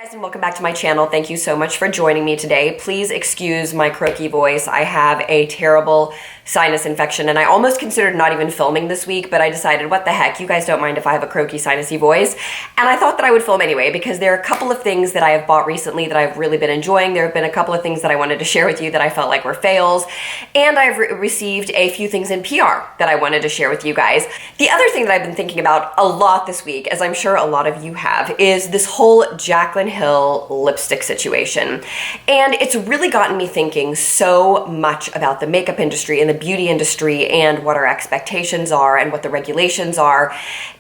Guys, and welcome back to my channel. Thank you so much for joining me today. Please excuse my croaky voice. I have a terrible sinus infection and I almost considered not even filming this week, but I decided, what the heck, you guys don't mind if I have a croaky sinusy voice. And I thought that I would film anyway because there are a couple of things that I have bought recently that I've really been enjoying. There have been a couple of things that I wanted to share with you that I felt like were fails. And I've received a few things in PR that I wanted to share with you guys. The other thing that I've been thinking about a lot this week, as I'm sure a lot of you have, is this whole Jaclyn Hill Lipstick situation. And it's really gotten me thinking so much about the makeup industry and the beauty industry and what our expectations are and what the regulations are.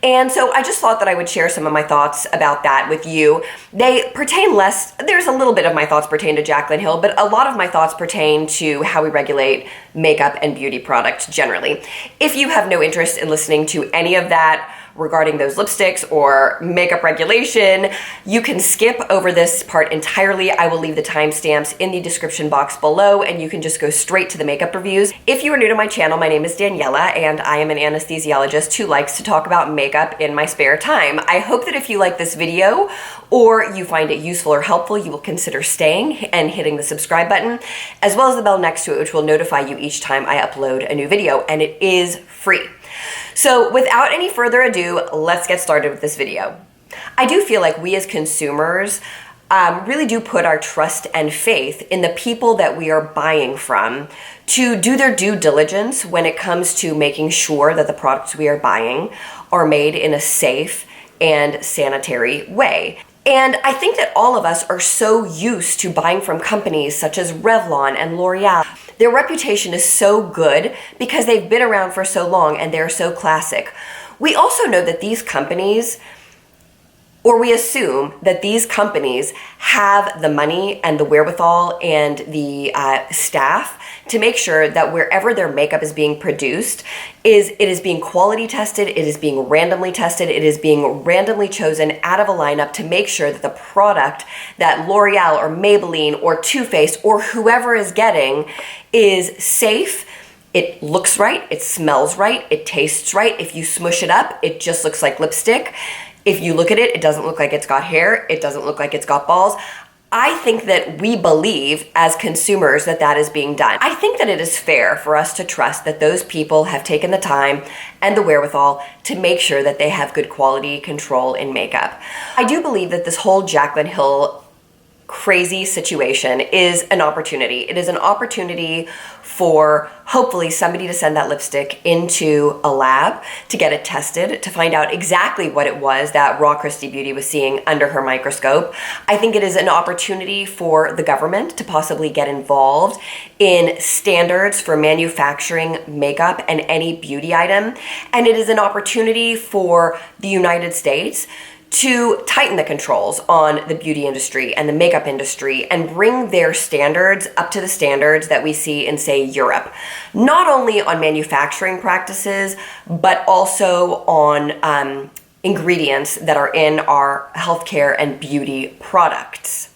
And so I just thought that I would share some of my thoughts about that with you. They pertain less, there's a little bit of my thoughts pertain to Jaclyn Hill, but a lot of my thoughts pertain to how we regulate makeup and beauty products generally. If you have no interest in listening to any of that regarding those lipsticks or makeup regulation, you can skip over this part entirely. I will leave the timestamps in the description box below and you can just go straight to the makeup reviews. If you are new to my channel, my name is Daniela and I am an anesthesiologist who likes to talk about makeup in my spare time. I hope that if you like this video or you find it useful or helpful, you will consider staying and hitting the subscribe button, as well as the bell next to it, which will notify you each time I upload a new video, and it is free. So without any further ado, let's get started with this video. I do feel like we as consumers really do put our trust and faith in the people that we are buying from to do their due diligence when it comes to making sure that the products we are buying are made in a safe and sanitary way. And I think that all of us are so used to buying from companies such as Revlon and L'Oreal. Their reputation is so good because they've been around for so long and they're so classic. We also know that these companies, or we assume that these companies have the money and the wherewithal and the staff to make sure that wherever their makeup is being produced, it is being quality tested, it is being randomly tested, it is being randomly chosen out of a lineup to make sure that the product that L'Oreal or Maybelline or Too Faced or whoever is getting is safe. It looks right, it smells right, it tastes right. If you smush it up, it just looks like lipstick. If you look at it, it doesn't look like it's got hair, it doesn't look like it's got balls. I think that we believe as consumers that that is being done. I think that it is fair for us to trust that those people have taken the time and the wherewithal to make sure that they have good quality control in makeup. I do believe that this whole Jaclyn Hill crazy situation is an opportunity. It is an opportunity for hopefully somebody to send that lipstick into a lab to get it tested, to find out exactly what it was that Raw Christie Beauty was seeing under her microscope. I think it is an opportunity for the government to possibly get involved in standards for manufacturing makeup and any beauty item. And it is an opportunity for the United States to tighten the controls on the beauty industry and the makeup industry and bring their standards up to the standards that we see in, say, Europe. Not only on manufacturing practices, but also on ingredients that are in our healthcare and beauty products.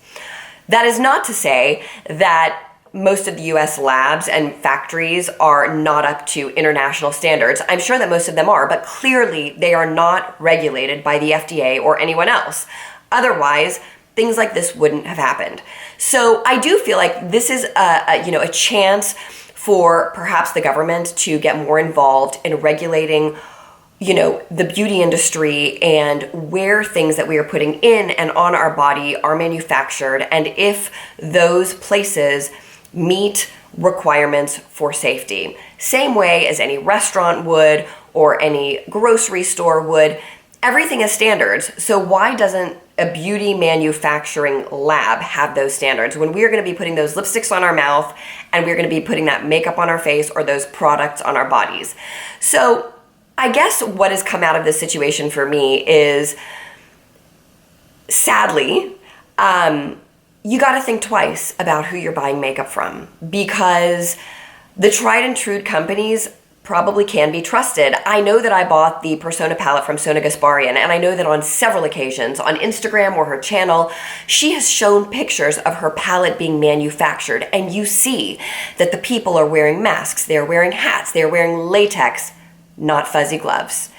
That is not to say that most of the US labs and factories are not up to international standards. I'm sure that most of them are, but clearly they are not regulated by the FDA or anyone else. Otherwise, things like this wouldn't have happened. So I do feel like this is a chance for perhaps the government to get more involved in regulating the beauty industry and where things that we are putting in and on our body are manufactured, and if those places meet requirements for safety. Same way as any restaurant would or any grocery store would. Everything has standards. So why doesn't a beauty manufacturing lab have those standards when we are going to be putting those lipsticks on our mouth and we're going to be putting that makeup on our face or those products on our bodies? So I guess what has come out of this situation for me is, sadly, you got to think twice about who you're buying makeup from, because the tried and true companies probably can be trusted. I know that I bought the Persona palette from Sona Gasparian, and I know that on several occasions on Instagram or her channel, she has shown pictures of her palette being manufactured, and you see that the people are wearing masks, they're wearing hats, they're wearing latex, not fuzzy gloves.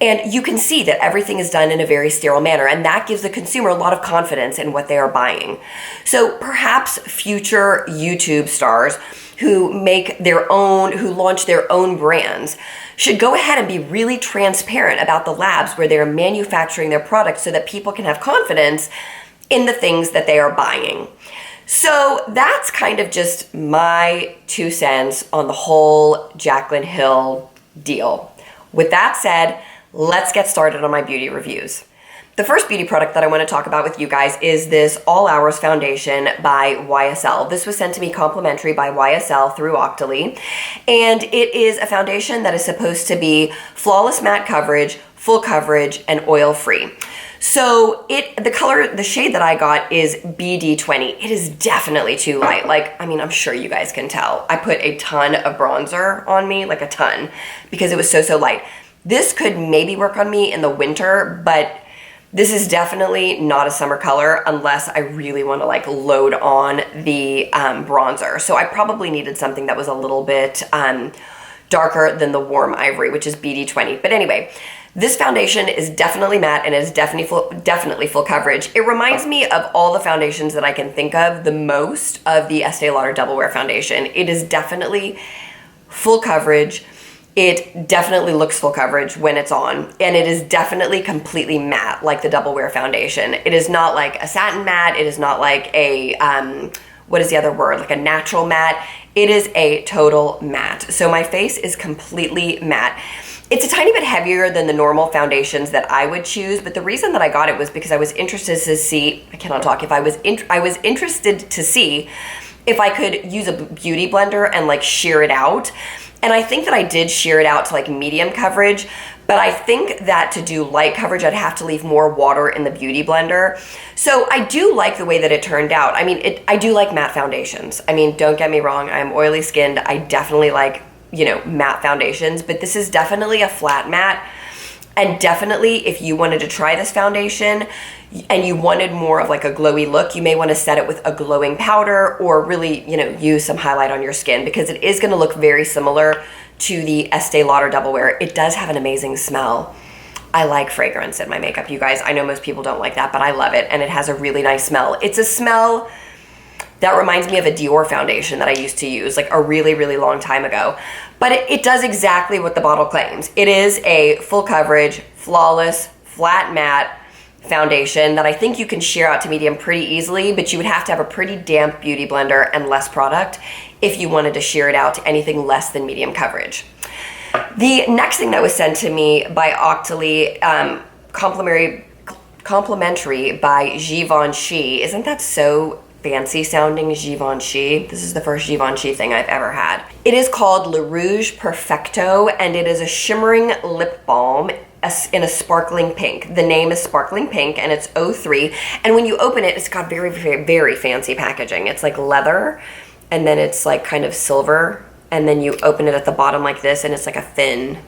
And you can see that everything is done in a very sterile manner, and that gives the consumer a lot of confidence in what they are buying. So perhaps future YouTube stars who launch their own brands should go ahead and be really transparent about the labs where they're manufacturing their products so that people can have confidence in the things that they are buying. So that's kind of just my 2 cents on the whole Jaclyn Hill deal. With that said, let's get started on my beauty reviews. The first beauty product that I want to talk about with you guys is this All Hours foundation by YSL. This was sent to me complimentary by YSL through Octoly, and it is a foundation that is supposed to be flawless matte coverage, full coverage, and oil-free. So the shade that I got is BD20. It is definitely too light. I'm sure you guys can tell. I put a ton of bronzer on me, like a ton, because it was so light. This could maybe work on me in the winter, but this is definitely not a summer color unless I really want to load on the bronzer. So I probably needed something that was a little bit darker than the Warm Ivory, which is BD20. But anyway, this foundation is definitely matte and is definitely full coverage. It reminds me of all the foundations that I can think of the most of the Estee Lauder Double Wear foundation. It is definitely full coverage. It definitely looks full coverage when it's on, and it is definitely completely matte like the Double Wear foundation. It is not like a satin matte. It is not like a, what is the other word? Like a natural matte. It is a total matte. So my face is completely matte. It's a tiny bit heavier than the normal foundations that I would choose, but the reason that I got it was because I was interested to see, I was interested to see if I could use a beauty blender and shear it out. And I think that I did shear it out to medium coverage, but I think that to do light coverage, I'd have to leave more water in the beauty blender. So I do like the way that it turned out. I do like matte foundations. Don't get me wrong, I'm oily skinned. I definitely like, matte foundations, but this is definitely a flat matte. And definitely if you wanted to try this foundation and you wanted more of a glowy look, you may want to set it with a glowing powder or really, use some highlight on your skin, because it is going to look very similar to the Estee Lauder Double Wear. It does have an amazing smell. I like fragrance in my makeup, you guys. I know most people don't like that, but I love it, and it has a really nice smell. It's a smell that reminds me of a Dior foundation that I used to use a really long time ago. But it does exactly what the bottle claims. It is a full coverage, flawless, flat matte foundation that I think you can shear out to medium pretty easily, but you would have to have a pretty damp beauty blender and less product if you wanted to shear it out to anything less than medium coverage. The next thing that was sent to me by Octoly, complimentary by Yvonne Chi. Isn't that so fancy sounding? Yvonne Chi. This is the first Yvonne Chi thing I've ever had. It is called Le Rouge Perfecto, and it is a shimmering lip balm in a sparkling pink. The name is sparkling pink, and it's 03. And when you open it, it's got very fancy packaging. It's like leather, and then it's kind of silver, and then you open it at the bottom like this, and it's like a thin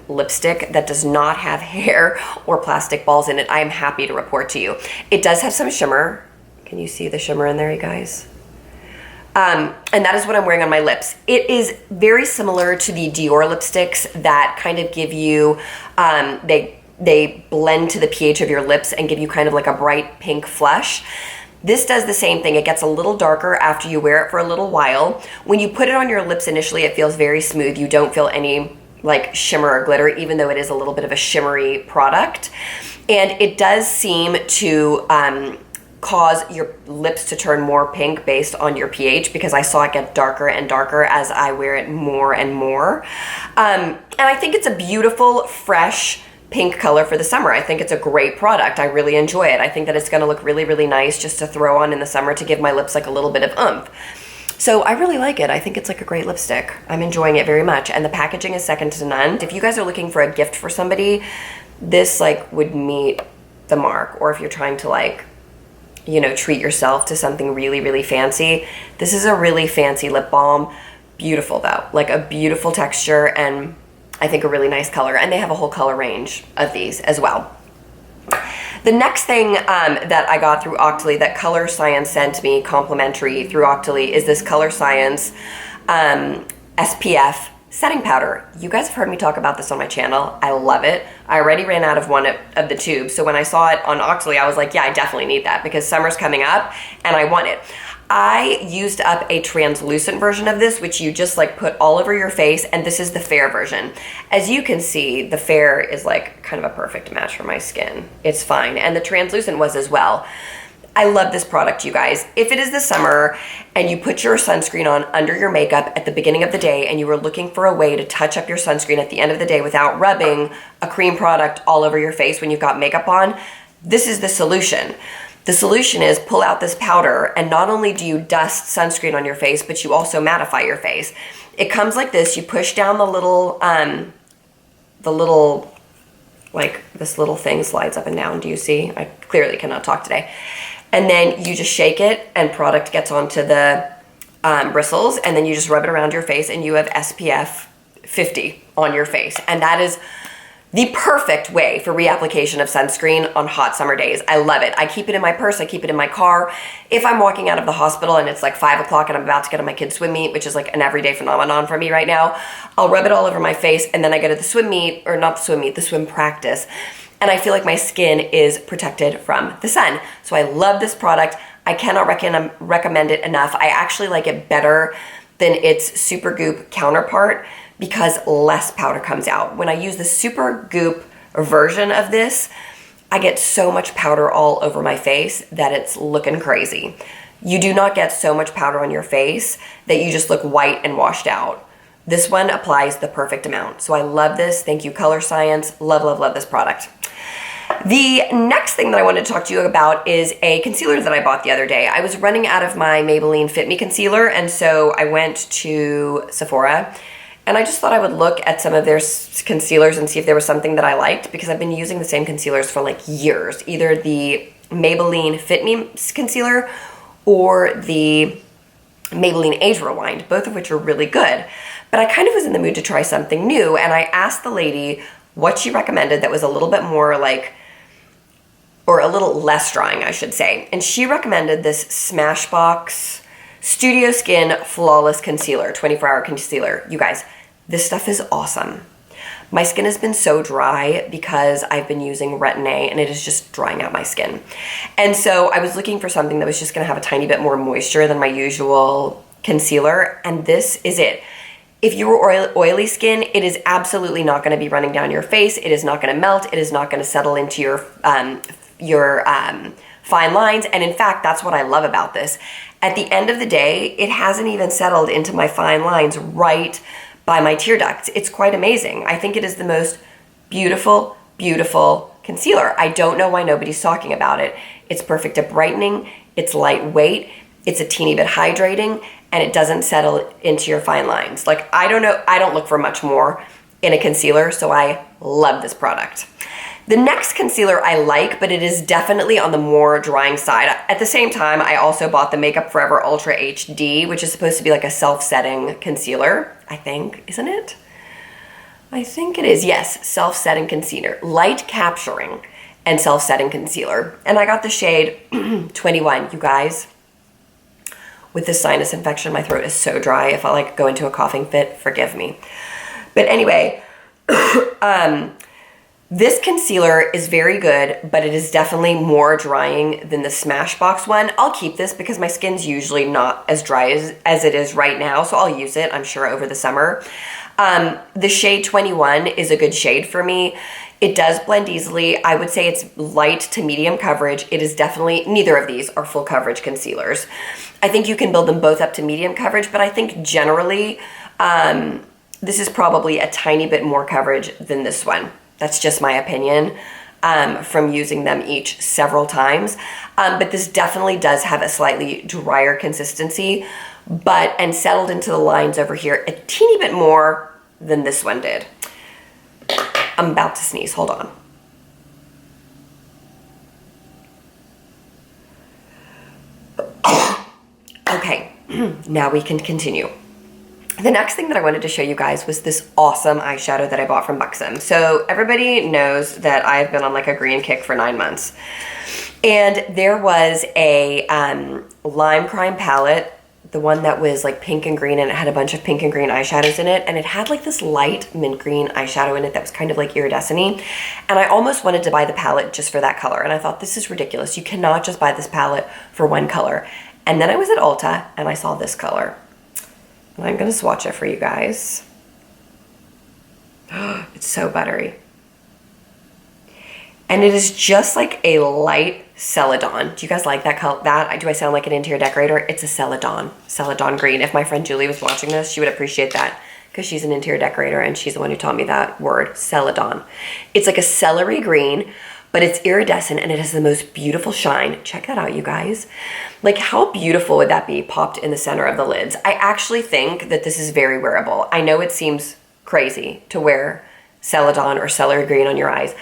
lipstick that does not have hair or plastic balls in it. I am happy to report to you. It does have some shimmer. Can you see the shimmer in there, you guys? And that is what I'm wearing on my lips. It is very similar to the Dior lipsticks that kind of give you, they blend to the pH of your lips and give you kind of like a bright pink flush. This does the same thing. It gets a little darker after you wear it for a little while. When you put it on your lips initially, it feels very smooth. You don't feel any shimmer or glitter, even though it is a little bit of a shimmery product. And it does seem to cause your lips to turn more pink based on your pH, because I saw it get darker and darker as I wear it more and more. And I think it's a beautiful, fresh pink color for the summer. I think it's a great product. I really enjoy it. I think that it's gonna look really nice just to throw on in the summer to give my lips a little bit of oomph. So I really like it. I think it's a great lipstick. I'm enjoying it very much. And the packaging is second to none. If you guys are looking for a gift for somebody, this would meet the mark. Or if you're trying to treat yourself to something really fancy. This is a really fancy lip balm. Beautiful though, a beautiful texture, and I think a really nice color. And they have a whole color range of these as well. The next thing that I got through Octoly, that Color Science sent me complimentary through Octoly, is this Color Science SPF setting powder. You guys have heard me talk about this on my channel. I love it. I already ran out of one of the tubes, so when I saw it on Oxley, I was like, yeah, I definitely need that because summer's coming up and I want it. I used up a translucent version of this, which you just like put all over your face, and this is the fair version. As you can see, the fair is like kind of a perfect match for my skin. It's fine, and the translucent was as well. I love this product, you guys. If it is the summer and you put your sunscreen on under your makeup at the beginning of the day and you were looking for a way to touch up your sunscreen at the end of the day without rubbing a cream product all over your face when you've got makeup on, this is the solution. The solution is pull out this powder, and not only do you dust sunscreen on your face, but you also mattify your face. It comes like this. You push down the little, like this little thing slides up and down. Do you see? I clearly cannot talk today. And then you just shake it and product gets onto the bristles, and then you just rub it around your face and you have SPF 50 on your face. And that is the perfect way for reapplication of sunscreen on hot summer days. I love it. I keep it in my purse. I keep it in my car. If I'm walking out of the hospital and it's like 5 o'clock and I'm about to get on my kid's swim meet, which is like an everyday phenomenon for me right now, I'll rub it all over my face, and then I go to the swim meet, or not the swim meet, the swim practice, and I feel like my skin is protected from the sun. So I love this product. I cannot recommend it enough. I actually like it better than its Supergoop counterpart because less powder comes out. When I use the Supergoop version of this, I get so much powder all over my face that it's looking crazy. You do not get so much powder on your face that you just look white and washed out. This one applies the perfect amount. So I love this. Thank you, Color Science. Love, love, love this product. The next thing that I wanted to talk to you about is a concealer that I bought the other day. I was running out of my Maybelline Fit Me concealer, and so I went to Sephora, and I just thought I would look at some of their concealers and see if there was something that I liked, because I've been using the same concealers for like years. Either the Maybelline Fit Me concealer or the Maybelline Age Rewind, both of which are really good. But I kind of was in the mood to try something new, and I asked the lady what she recommended that was a little bit more like, or a little less drying, I should say. And she recommended this Smashbox Studio Skin Flawless Concealer, 24-hour concealer. You guys, this stuff is awesome. My skin has been so dry because I've been using Retin-A, and it is just drying out my skin. And so I was looking for something that was just gonna have a tiny bit more moisture than my usual concealer, and this is it. If you were oily skin, it is absolutely not gonna be running down your face. It is not gonna melt. It is not gonna settle into your fine lines. And in fact, that's what I love about this. At the end of the day, it hasn't even settled into my fine lines right by my tear ducts. It's quite amazing. I think it is the most beautiful, beautiful concealer. I don't know why nobody's talking about it. It's perfect at brightening. It's lightweight. It's a teeny bit hydrating, and it doesn't settle into your fine lines. Like, I don't know, I don't look for much more in a concealer, so I love this product. The next concealer I like, but it is definitely on the more drying side. At the same time, I also bought the Makeup Forever Ultra HD, which is supposed to be like a self-setting concealer, I think, isn't it? I think it is, yes, self-setting concealer. Light capturing and self-setting concealer. And I got the shade 21, you guys. With this sinus infection, my throat is so dry. If I like go into a coughing fit, forgive me. But anyway, this concealer is very good, but it is definitely more drying than the Smashbox one. I'll keep this because my skin's usually not as dry as it is right now, so I'll use it, I'm sure, over the summer. The shade 21 is a good shade for me. It does blend easily. I would say it's light to medium coverage. It is definitely, neither of these are full coverage concealers. I think you can build them both up to medium coverage, but I think generally this is probably a tiny bit more coverage than this one. That's just my opinion from using them each several times. But this definitely does have a slightly drier consistency, and settled into the lines over here a teeny bit more than this one did. I'm about to sneeze, hold on. Okay, now we can continue. The next thing that I wanted to show you guys was this awesome eyeshadow that I bought from Buxom. So everybody knows that I've been on like a green kick for 9 months. And there was a Lime Crime palette the one that was like pink and green, and it had a bunch of pink and green eyeshadows in it, and it had like this light mint green eyeshadow in it that was kind of like iridescent-y, and I almost wanted to buy the palette just for that color, and I thought, this is ridiculous. You cannot just buy this palette for one color. And then I was at Ulta and I saw this color, and I'm gonna swatch it for you guys. It's so buttery. And it is just like a light Celadon. Do you guys like that color? Do I sound like an interior decorator? It's a Celadon green. If my friend Julie was watching this, she would appreciate that, because she's an interior decorator and she's the one who taught me that word, Celadon. It's like a celery green, but it's iridescent and it has the most beautiful shine. Check that out, you guys. Like, how beautiful would that be popped in the center of the lids? I actually think that this is very wearable. I know it seems crazy to wear Celadon or celery green on your eyes,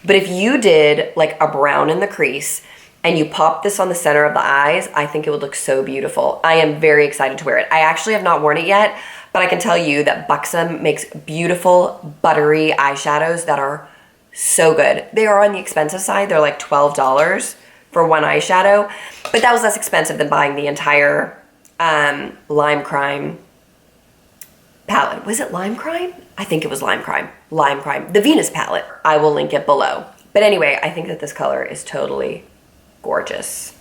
but if you did like a brown in the crease and you pop this on the center of the eyes, I think it would look so beautiful. I am very excited to wear it. I actually have not worn it yet, but I can tell you that Buxom makes beautiful, buttery eyeshadows that are so good. They are on the expensive side. They're like $12 for one eyeshadow, but that was less expensive than buying the entire Lime Crime palette. Was it Lime Crime? I think it was Lime Crime. Lime Crime. The Venus palette. I will link it below. But anyway, I think that this color is totally gorgeous.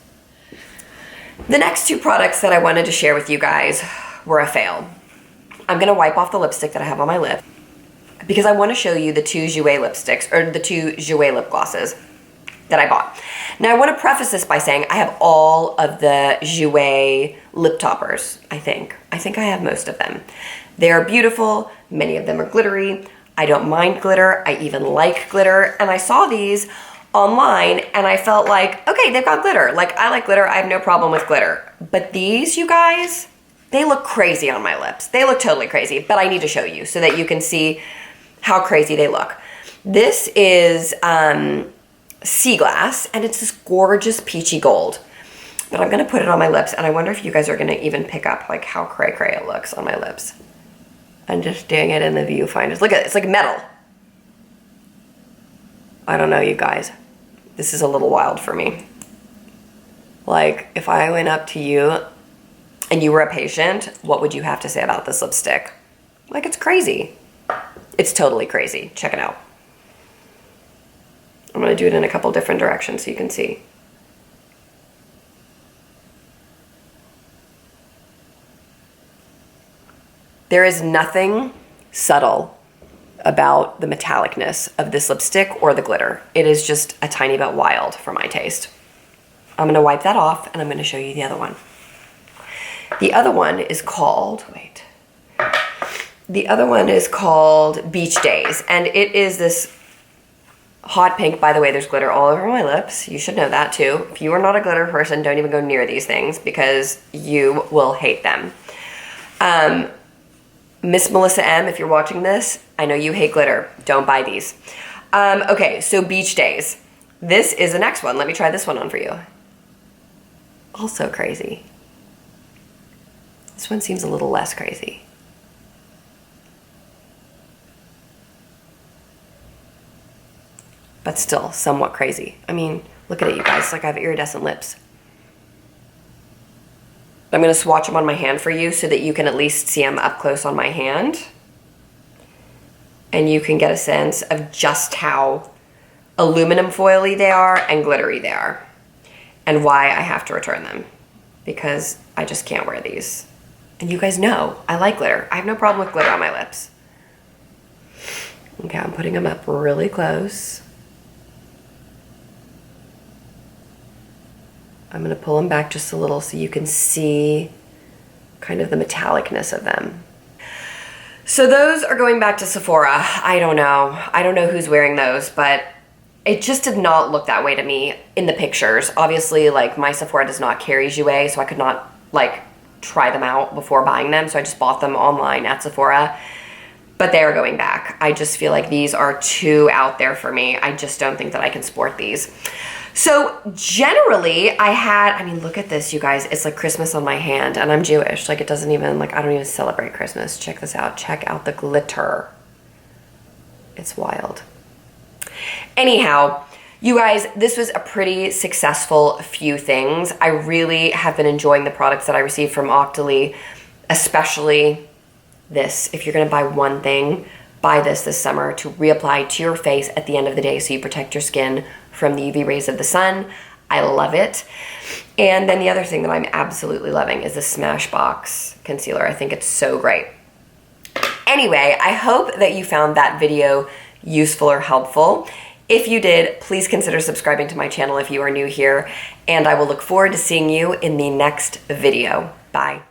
The next two products that I wanted to share with you guys were a fail. I'm gonna wipe off the lipstick that I have on my lip because I want to show you the two Ziwei lipsticks, or the two Ziwei lip glosses that I bought. Now, I want to preface this by saying I have all of the Ziwei lip toppers, I think. I think I have most of them. They are beautiful. Many of them are glittery. I don't mind glitter. I even like glitter. And I saw these online and I felt like, okay, they've got glitter. Like, I like glitter. I have no problem with glitter. But these, you guys, they look crazy on my lips. They look totally crazy, but I need to show you so that you can see how crazy they look. This is Sea Glass, and it's this gorgeous peachy gold. But I'm gonna put it on my lips, and I wonder if you guys are gonna even pick up like how cray-cray it looks on my lips. I'm just doing it in the viewfinders. Look at it, it's like metal. I don't know, you guys. This is a little wild for me. Like, if I went up to you and you were a patient, what would you have to say about this lipstick? Like, it's crazy. It's totally crazy. Check it out. I'm gonna do it in a couple different directions so you can see. There is nothing subtle about the metallicness of this lipstick or the glitter. It is just a tiny bit wild for my taste. I'm gonna wipe that off and I'm gonna show you the other one. The other one is called, the other one is called Beach Days, and it is this hot pink. By the way, there's glitter all over my lips. You should know that too. If you are not a glitter person, don't even go near these things because you will hate them. Miss Melissa M, if you're watching this, I know you hate glitter. Don't buy these. Okay, so Beach Days. This is the next one. Let me try this one on for you. Also crazy. This one seems a little less crazy. But still somewhat crazy. I mean, look at it, you guys. It's like I have iridescent lips. I'm gonna swatch them on my hand for you so that you can at least see them up close on my hand. And you can get a sense of just how aluminum foily they are and glittery they are. And why I have to return them. Because I just can't wear these. And you guys know, I like glitter. I have no problem with glitter on my lips. Okay, I'm putting them up really close. I'm gonna pull them back just a little so you can see kind of the metallicness of them. So those are going back to Sephora. I don't know. I don't know who's wearing those, but it just did not look that way to me in the pictures. Obviously, like, my Sephora does not carry Ziwei, so I could not like try them out before buying them. So I just bought them online at Sephora, but they are going back. I just feel like these are too out there for me. I just don't think that I can sport these. So generally I mean, look at this, you guys. It's like Christmas on my hand, and I'm Jewish. Like, it doesn't even, like, I don't even celebrate Christmas. Check this out. Check out the glitter. It's wild. Anyhow, You guys, this was a pretty successful few things. I really have been enjoying the products that I received from Octoly, especially this. If you're gonna buy one thing, buy this summer to reapply to your face at the end of the day so you protect your skin from the UV rays of the sun. I love it. And then the other thing that I'm absolutely loving is the Smashbox concealer. I think it's so great. Anyway, I hope that you found that video useful or helpful. If you did, please consider subscribing to my channel if you are new here, and I will look forward to seeing you in the next video. Bye.